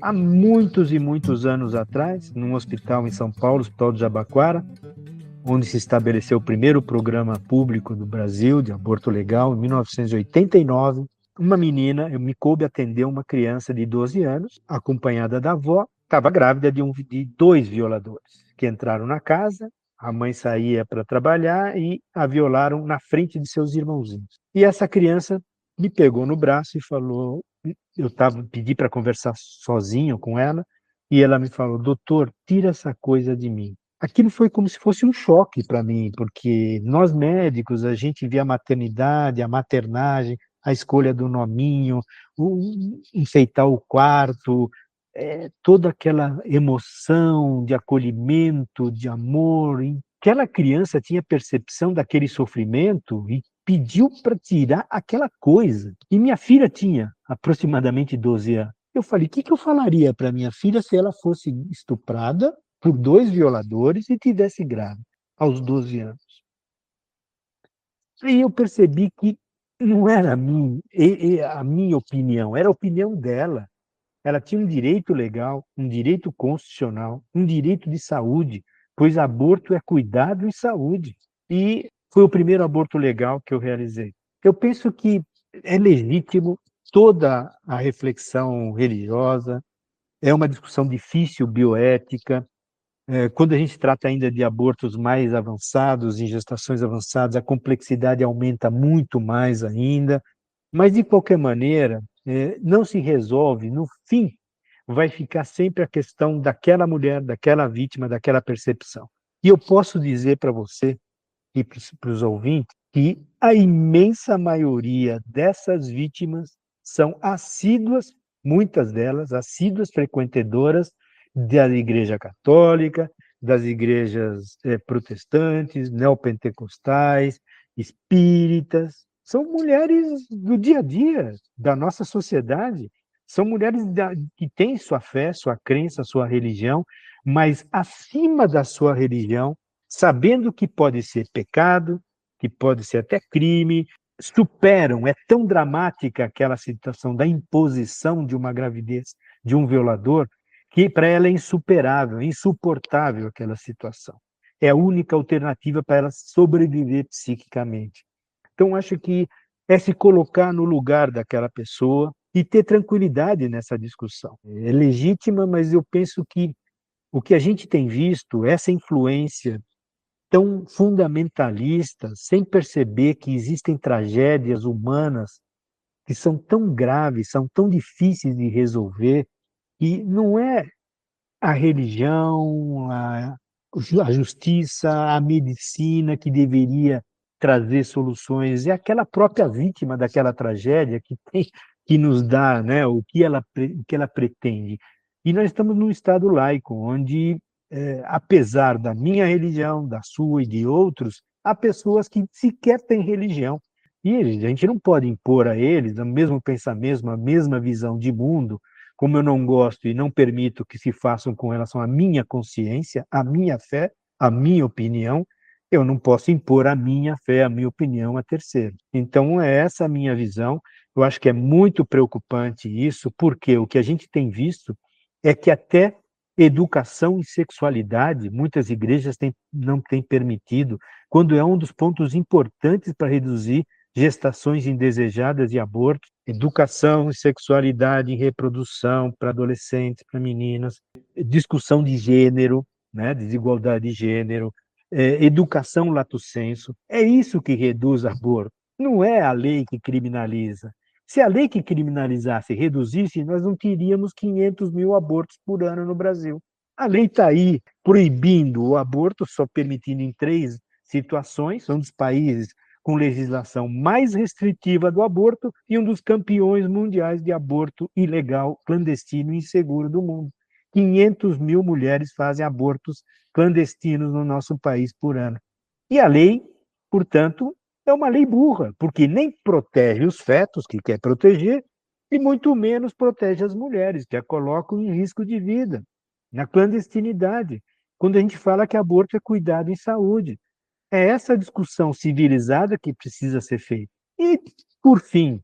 Há muitos e muitos anos atrás, num hospital em São Paulo, Hospital de Jabaquara, onde se estabeleceu o primeiro programa público do Brasil de aborto legal, em 1989, uma menina, me coube atender uma criança de 12 anos, acompanhada da avó, estava grávida de 2 violadores, que entraram na casa. A mãe saía para trabalhar e a violaram na frente de seus irmãozinhos. E essa criança me pegou no braço e falou, pedi para conversar sozinho com ela, e ela me falou, doutor, tira essa coisa de mim. Aquilo foi como se fosse um choque para mim, porque nós médicos, a gente vê a maternidade, a maternagem, a escolha do nominho, enfeitar o quarto, toda aquela emoção de acolhimento, de amor. E aquela criança tinha percepção daquele sofrimento e pediu para tirar aquela coisa. E minha filha tinha aproximadamente 12 anos. Eu falei, o que eu falaria para minha filha se ela fosse estuprada por 2 violadores e tivesse grávida aos 12 anos? Aí eu percebi que não era a minha opinião, era a opinião dela. Ela tinha um direito legal, um direito constitucional, um direito de saúde, pois aborto é cuidado e saúde. E foi o primeiro aborto legal que eu realizei. Eu penso que é legítimo toda a reflexão religiosa, é uma discussão difícil, bioética. Quando a gente trata ainda de abortos mais avançados, em gestações avançadas, a complexidade aumenta muito mais ainda. Mas, de qualquer maneira, não se resolve. No fim, vai ficar sempre a questão daquela mulher, daquela vítima, daquela percepção. E eu posso dizer para você e para os ouvintes que a imensa maioria dessas vítimas são assíduas, muitas delas, assíduas frequentadoras da Igreja Católica, das igrejas protestantes, neopentecostais, espíritas. São mulheres do dia a dia da nossa sociedade, são mulheres que têm sua fé, sua crença, sua religião, mas acima da sua religião, sabendo que pode ser pecado, que pode ser até crime, superam, é tão dramática aquela situação da imposição de uma gravidez de um violador, que para ela é insuperável, insuportável aquela situação. É a única alternativa para ela sobreviver psiquicamente. Então, acho que é se colocar no lugar daquela pessoa e ter tranquilidade nessa discussão. É legítima, mas eu penso que o que a gente tem visto, essa influência tão fundamentalista, sem perceber que existem tragédias humanas que são tão graves, são tão difíceis de resolver, e não é a religião, a justiça, a medicina que deveria trazer soluções, é aquela própria vítima daquela tragédia que nos dá, né, o que ela pretende. E nós estamos num Estado laico, onde, apesar da minha religião, da sua e de outros, há pessoas que sequer têm religião. E a gente não pode impor a eles o mesmo pensamento, a mesma visão de mundo, como eu não gosto e não permito que se façam com relação à minha consciência, à minha fé, à minha opinião. Eu não posso impor a minha fé, a minha opinião a terceiros. Então, é essa a minha visão. Eu acho que é muito preocupante isso, porque o que a gente tem visto é que até educação em sexualidade, muitas igrejas não têm permitido, quando é um dos pontos importantes para reduzir gestações indesejadas e abortos, educação em sexualidade e reprodução para adolescentes, para meninas, discussão de gênero, né, desigualdade de gênero, educação lato sensu. É isso que reduz aborto. Não é a lei que criminaliza. Se a lei que criminalizasse reduzisse, nós não teríamos 500 mil abortos por ano no Brasil. A lei está aí proibindo o aborto, só permitindo em 3 situações, são dos países com legislação mais restritiva do aborto e um dos campeões mundiais de aborto ilegal, clandestino e inseguro do mundo. 500 mil mulheres fazem abortos clandestinos no nosso país por ano. E a lei, portanto, é uma lei burra, porque nem protege os fetos, que quer proteger, e muito menos protege as mulheres, que a colocam em risco de vida, na clandestinidade, quando a gente fala que aborto é cuidado em saúde. É essa discussão civilizada que precisa ser feita. E, por fim,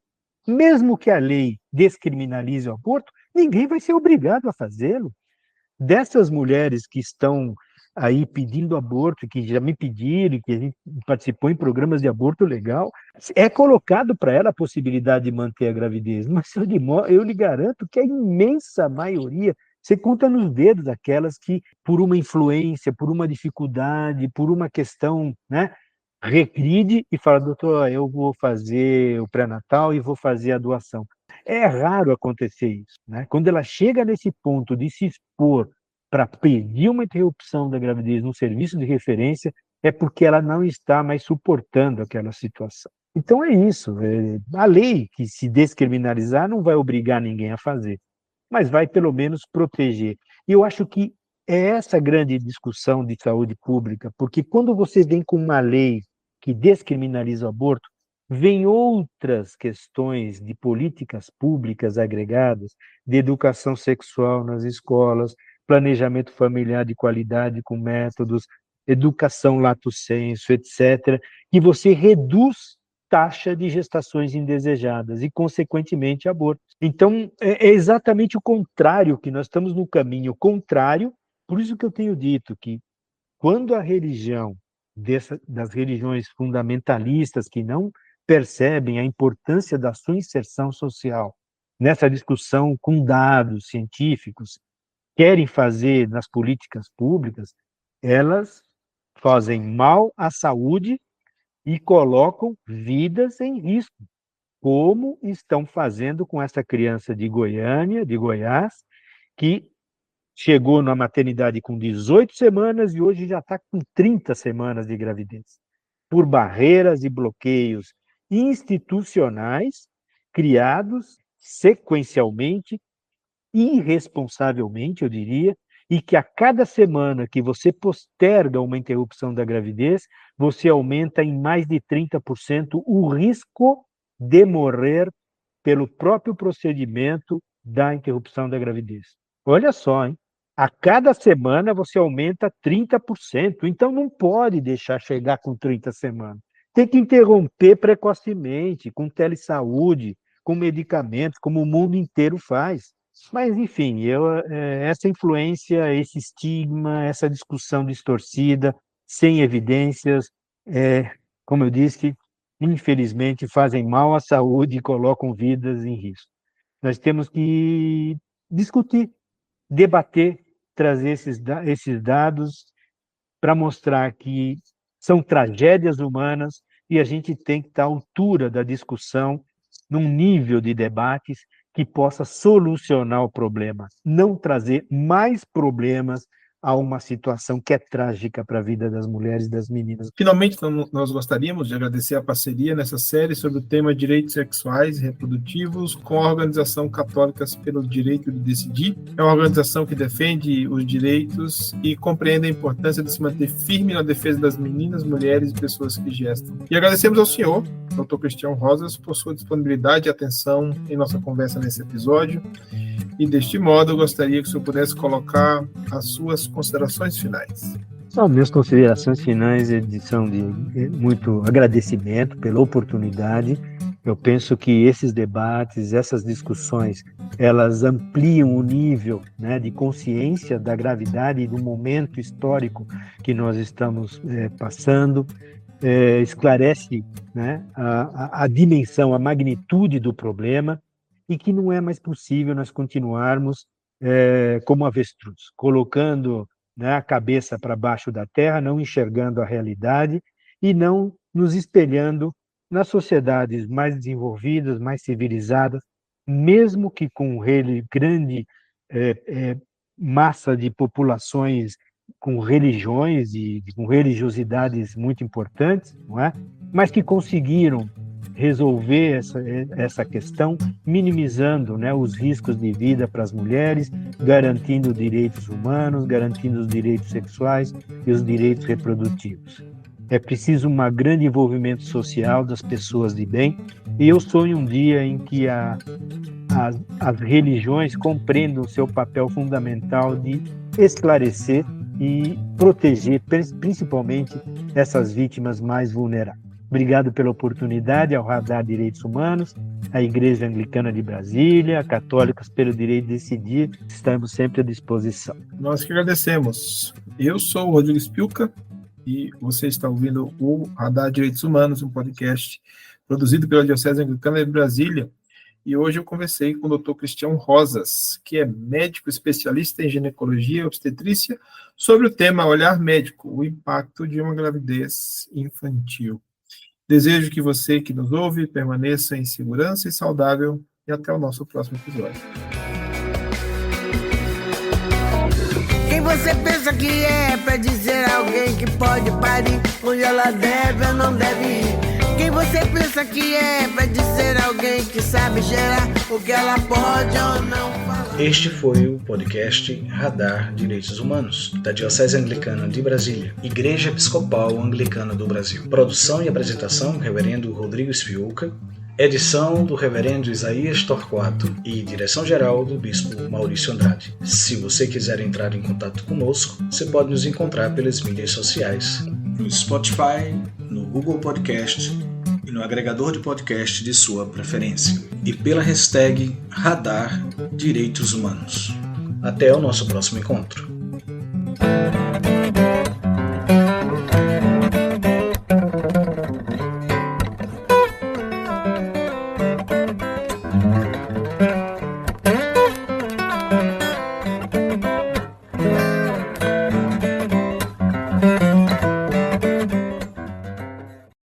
mesmo que a lei descriminalize o aborto, ninguém vai ser obrigado a fazê-lo. Dessas mulheres que estão aí pedindo aborto, que já me pediram, que a gente participou em programas de aborto legal, é colocado para ela a possibilidade de manter a gravidez, mas eu lhe garanto que a imensa maioria, você conta nos dedos aquelas que, por uma influência, por uma dificuldade, por uma questão, né, regride e fala, doutor, eu vou fazer o pré-natal e vou fazer a doação. É raro acontecer isso, né? Quando ela chega nesse ponto de se expor para pedir uma interrupção da gravidez num serviço de referência, é porque ela não está mais suportando aquela situação. Então é isso, a lei que se descriminalizar não vai obrigar ninguém a fazer, mas vai pelo menos proteger. E eu acho que é essa grande discussão de saúde pública, porque quando você vem com uma lei que descriminaliza o aborto, vem outras questões de políticas públicas agregadas, de educação sexual nas escolas, planejamento familiar de qualidade com métodos, educação lato sensu, etc., que você reduz taxa de gestações indesejadas e, consequentemente, abortos. Então, é exatamente o contrário, que nós estamos no caminho contrário, por isso que eu tenho dito que quando a religião, das religiões fundamentalistas que não percebem a importância da sua inserção social nessa discussão com dados científicos, querem fazer nas políticas públicas, elas fazem mal à saúde e colocam vidas em risco, como estão fazendo com essa criança de Goiânia, de Goiás, que chegou na maternidade com 18 semanas e hoje já está com 30 semanas de gravidez, por barreiras e bloqueios institucionais criados sequencialmente, irresponsavelmente, eu diria, e que a cada semana que você posterga uma interrupção da gravidez, você aumenta em mais de 30% o risco de morrer pelo próprio procedimento da interrupção da gravidez. Olha só, hein? A cada semana você aumenta 30%, então não pode deixar chegar com 30 semanas. Tem que interromper precocemente, com telesaúde, com medicamentos, como o mundo inteiro faz. Mas, enfim, essa influência, esse estigma, essa discussão distorcida, sem evidências, como eu disse, infelizmente fazem mal à saúde e colocam vidas em risco. Nós temos que discutir, debater, trazer esses dados para mostrar que são tragédias humanas e a gente tem que estar à altura da discussão, num nível de debates que possa solucionar o problema, não trazer mais problemas a uma situação que é trágica para a vida das mulheres e das meninas. Finalmente, nós gostaríamos de agradecer a parceria nessa série sobre o tema direitos sexuais e reprodutivos com a Organização Católicas pelo Direito de Decidir. É uma organização que defende os direitos e compreende a importância de se manter firme na defesa das meninas, mulheres e pessoas que gestam. E agradecemos ao senhor, Dr. Cristian Rosas, por sua disponibilidade e atenção em nossa conversa nesse episódio. E deste modo, eu gostaria que o senhor pudesse colocar as suas considerações finais. Só minhas considerações finais são de muito agradecimento pela oportunidade. Eu penso que esses debates, essas discussões, elas ampliam o nível, né, de consciência da gravidade e do momento histórico que nós estamos passando, esclarece, né, a dimensão, a magnitude do problema e que não é mais possível nós continuarmos como avestruz, colocando, né, a cabeça para baixo da terra, não enxergando a realidade e não nos espelhando nas sociedades mais desenvolvidas, mais civilizadas, mesmo que com grande massa de populações com religiões e com religiosidades muito importantes, não é? Mas que conseguiram resolver essa questão, minimizando, né, os riscos de vida para as mulheres, garantindo direitos humanos, garantindo os direitos sexuais e os direitos reprodutivos. É preciso um grande envolvimento social das pessoas de bem, e eu sonho um dia em que as religiões compreendam o seu papel fundamental de esclarecer e proteger, principalmente, essas vítimas mais vulneráveis. Obrigado pela oportunidade ao Radar Direitos Humanos, à Igreja Anglicana de Brasília, a Católicos pelo Direito de Decidir, estamos sempre à disposição. Nós que agradecemos. Eu sou o Rodrigo Spilka e você está ouvindo o Radar Direitos Humanos, um podcast produzido pela Diocese Anglicana de Brasília. E hoje eu conversei com o Dr. Cristian Rosas, que é médico especialista em ginecologia e obstetrícia, sobre o tema Olhar Médico, o impacto de uma gravidez infantil. Desejo que você que nos ouve permaneça em segurança e saudável, e até o nosso próximo episódio. Quem você pensa que é pra dizer alguém que pode parir onde ela deve ou não deve ir? Quem você pensa que é pra dizer alguém que sabe gerar o que ela pode ou não falar? Este foi o podcast Radar Direitos Humanos, da Diocese Anglicana de Brasília, Igreja Episcopal Anglicana do Brasil. Produção e apresentação, Reverendo Rodrigo Spilka. Edição do Reverendo Isaías Torquato e direção-geral do Bispo Maurício Andrade. Se você quiser entrar em contato conosco, você pode nos encontrar pelas mídias sociais, no Spotify, no Google Podcast e no agregador de podcast de sua preferência, e pela hashtag Radar Direitos Humanos. Até o nosso próximo encontro.